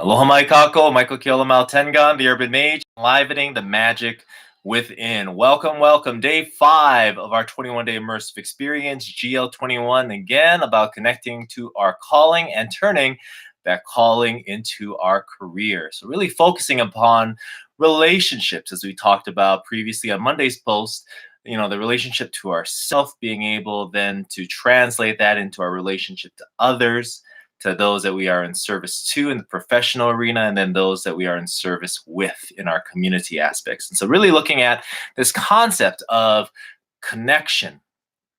Aloha mai kako, Michael Keolamau Tengan, the Urban Mage, enlivening the magic within. Welcome, welcome. Day 5 of our 21-day immersive experience, GL21, again about connecting to our calling and turning that calling into our career. So really focusing upon relationships, as we talked about previously on Monday's post, the relationship to ourself, being able then to translate that into our relationship to others, to those that we are in service to in the professional arena, and then those that we are in service with in our community aspects. And so really looking at this concept of connection,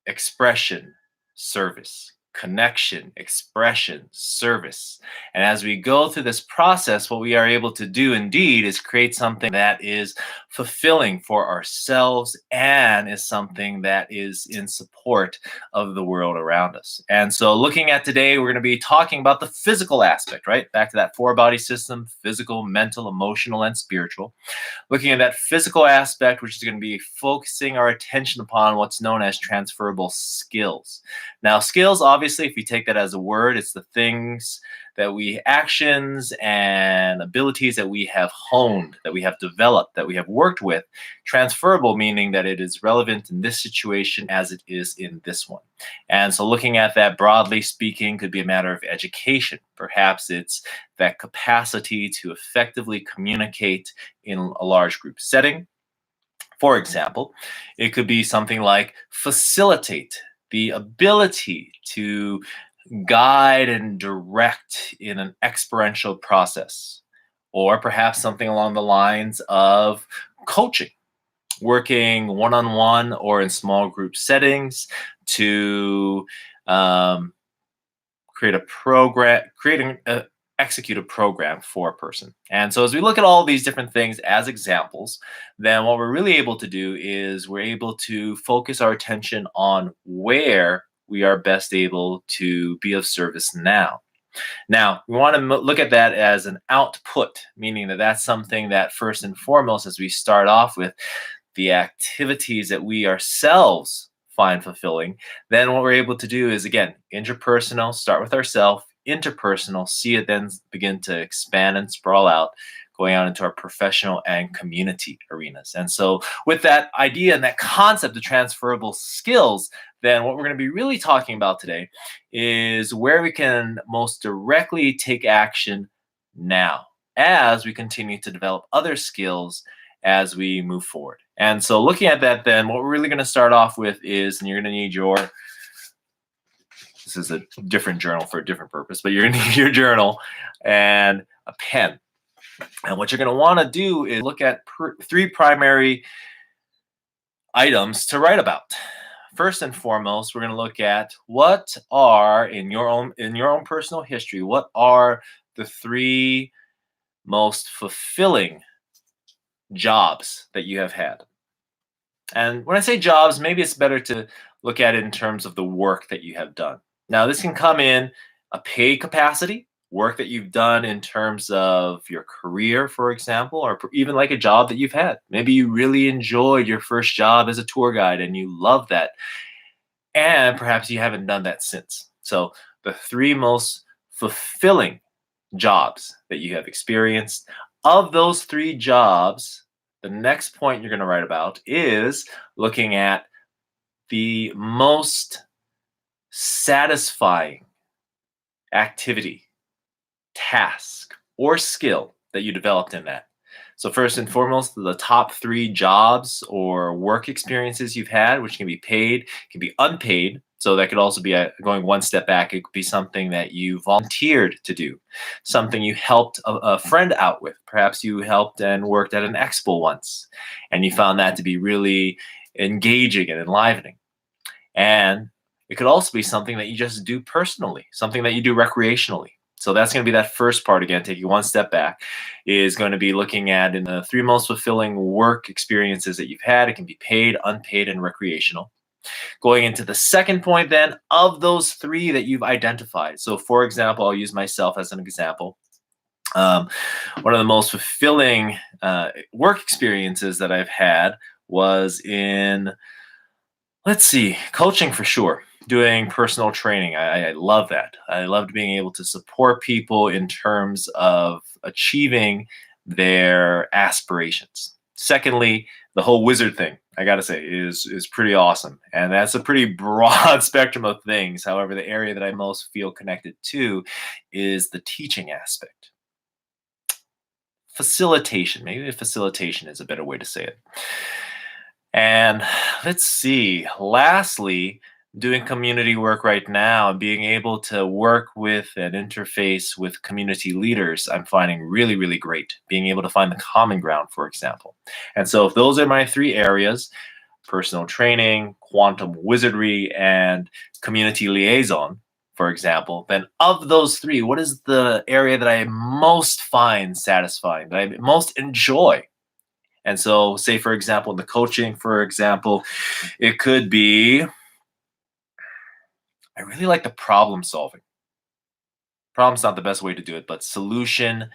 expression, service. Connection, expression, service. And as we go through this process, what we are able to do indeed is create something that is fulfilling for ourselves and is something that is in support of the world around us. And so looking at today, we're going to be talking about the physical aspect, right? Back to that 4-body system: physical, mental, emotional, and spiritual. Looking at that physical aspect, which is going to be focusing our attention upon what's known as transferable skills. Now, skills, obviously, if you take that as a word, it's the things that actions and abilities that we have honed, that we have developed, that we have worked with. Transferable meaning that it is relevant in this situation as it is in this one. And so looking at that broadly speaking could be a matter of education. Perhaps it's that capacity to effectively communicate in a large group setting. For example, it could be something like facilitate, the ability to guide and direct in an experiential process, or perhaps something along the lines of coaching, working one-on-one or in small group settings to execute a program for a person. And so as we look at all these different things as examples, then what we're really able to do is we're able to focus our attention on where we are best able to be of service now. Now, we want to look at that as an output, meaning that that's something that first and foremost, as we start off with the activities that we ourselves find fulfilling, then what we're able to do is, again, interpersonal, start with ourselves, interpersonal, see it then begin to expand and sprawl out, going out into our professional and community arenas. And so with that idea and that concept of transferable skills, then what we're going to be really talking about today is where we can most directly take action now as we continue to develop other skills as we move forward. And so looking at that, then what we're really going to start off with is, and you're going to need this is a different journal for a different purpose, but you're going to need your journal and a pen. And what you're going to want to do is look at 3 primary items to write about. First and foremost, we're going to look at what are, in your own personal history, what are the 3 most fulfilling jobs that you have had. And when I say jobs, maybe it's better to look at it in terms of the work that you have done. Now, this can come in a paid capacity, work that you've done in terms of your career, for example, or even like a job that you've had. Maybe you really enjoyed your first job as a tour guide and you love that. And perhaps you haven't done that since. So the 3 most fulfilling jobs that you have experienced. Of those 3 jobs, the next point you're going to write about is looking at the most satisfying activity, task, or skill that you developed in that. So first and foremost, the top 3 jobs or work experiences you've had, which can be paid, can be unpaid. So that could also be going one step back. It could be something that you volunteered to do, something you helped a friend out with. Perhaps you helped and worked at an expo once, and you found that to be really engaging and enlivening. And it could also be something that you just do personally, something that you do recreationally. So that's going to be that first part, again, taking one step back, is going to be looking at in the 3 most fulfilling work experiences that you've had. It can be paid, unpaid, and recreational. Going into the second point then, of those 3 that you've identified. So for example, I'll use myself as an example. One of the most fulfilling work experiences that I've had was in Let's see, coaching for sure. Doing personal training. I love that. I loved being able to support people in terms of achieving their aspirations. Secondly, the whole wizard thing, I gotta say, is pretty awesome. And that's a pretty broad spectrum of things. However, the area that I most feel connected to is the teaching aspect. Facilitation. Maybe facilitation is a better way to say it. And let's see, lastly, doing community work right now and being able to work with and interface with community leaders, I'm finding really, really great. Being able to find the common ground, for example. And so, if those are my three areas, personal training, quantum wizardry, and community liaison, for example, then of those three, what is the area that I most find satisfying, that I most enjoy? And so, say, for example, in the coaching, for example, it could be I really like the problem solving. Problem's not the best way to do it, but solution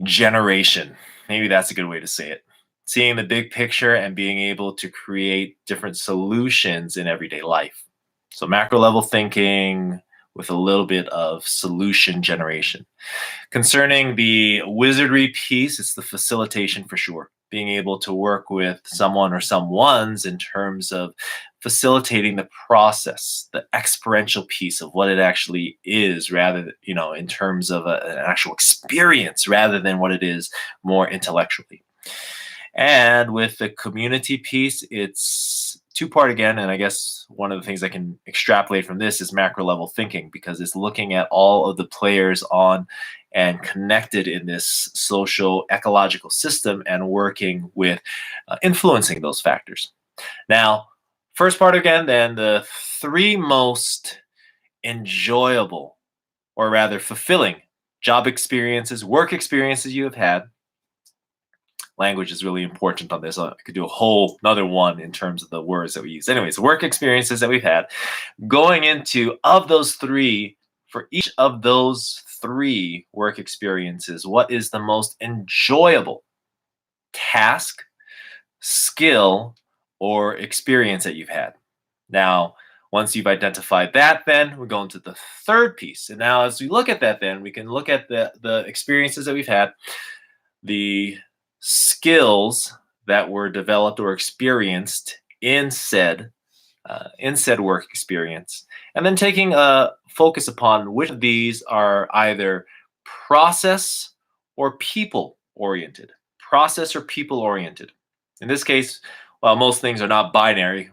generation. Maybe that's a good way to say it. Seeing the big picture and being able to create different solutions in everyday life. So, macro level thinking with a little bit of solution generation. Concerning the wizardry piece, it's the facilitation for sure. Being able to work with someone or someones in terms of facilitating the process, the experiential piece of what it actually is, rather, in terms of an actual experience rather than what it is more intellectually. And with the community piece, it's two-part again. And I guess one of the things I can extrapolate from this is macro level thinking, because it's looking at all of the players on and connected in this social ecological system and working with influencing those factors. Now, first part again, then the three most enjoyable, or rather fulfilling, job experiences, work experiences you have had. Language is really important on this. I could do a whole another one in terms of the words that we use. Anyways, work experiences that we've had. Going into, of those three, for each of those three work experiences, what is the most enjoyable task, skill, or experience that you've had? Now, once you've identified that, then we go into the third piece. And now as we look at that, then we can look at the experiences that we've had, the skills that were developed or experienced in said work experience, and then taking a focus upon which of these are either process or people oriented. Process or people oriented. In this case, while most things are not binary,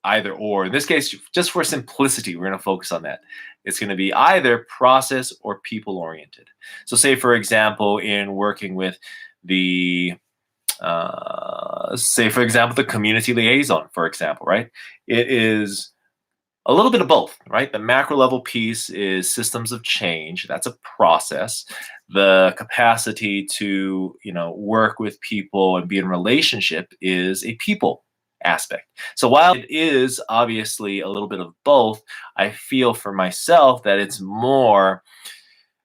either or. In this case, just for simplicity, we're going to focus on that. It's going to be either process or people oriented. So, say for example, in working with the say for example the community liaison, for example, right, it is a little bit of both, right? The macro level piece is systems of change. That's a process. The capacity to work with people and be in relationship is a people aspect. So while it is obviously a little bit of both, I feel for myself that it's more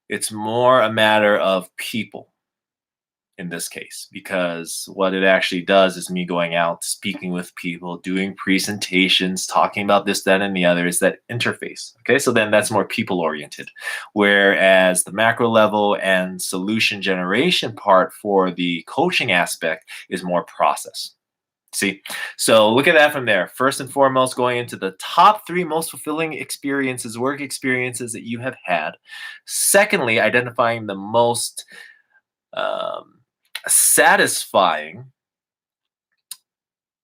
a matter of people in this case, because what it actually does is me going out, speaking with people, doing presentations, talking about this, that, and the other, is that interface. Okay, so then that's more people oriented. Whereas the macro level and solution generation part for the coaching aspect is more process. See, so look at that from there. First and foremost, going into the top three most fulfilling experiences, work experiences that you have had. Secondly, identifying the most satisfying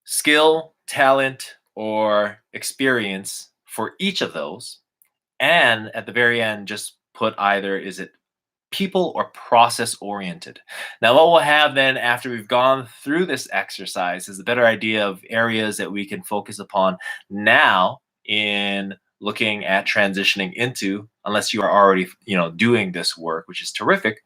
skill, talent, or experience for each of those. And at the very end, just put either is it people or process oriented. Now, what we'll have then after we've gone through this exercise is a better idea of areas that we can focus upon now in looking at transitioning into, unless you are already doing this work, which is terrific,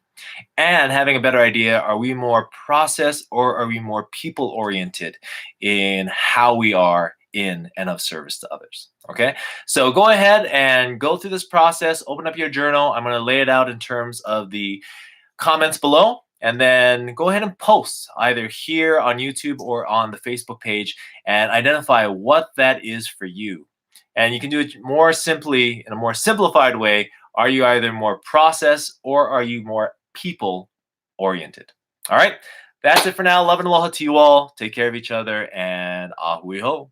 and having a better idea, are we more process or are we more people oriented in how we are in and of service to others? Okay, so go ahead and go through this process, open up your journal. I'm going to lay it out in terms of the comments below. and then go ahead and post either here on YouTube or on the Facebook page and identify what that is for you. And you can do it more simply in a more simplified way. Are you either more process or are you more people oriented? All right. That's it for now. Love and aloha to you all. Take care of each other and ahui ho.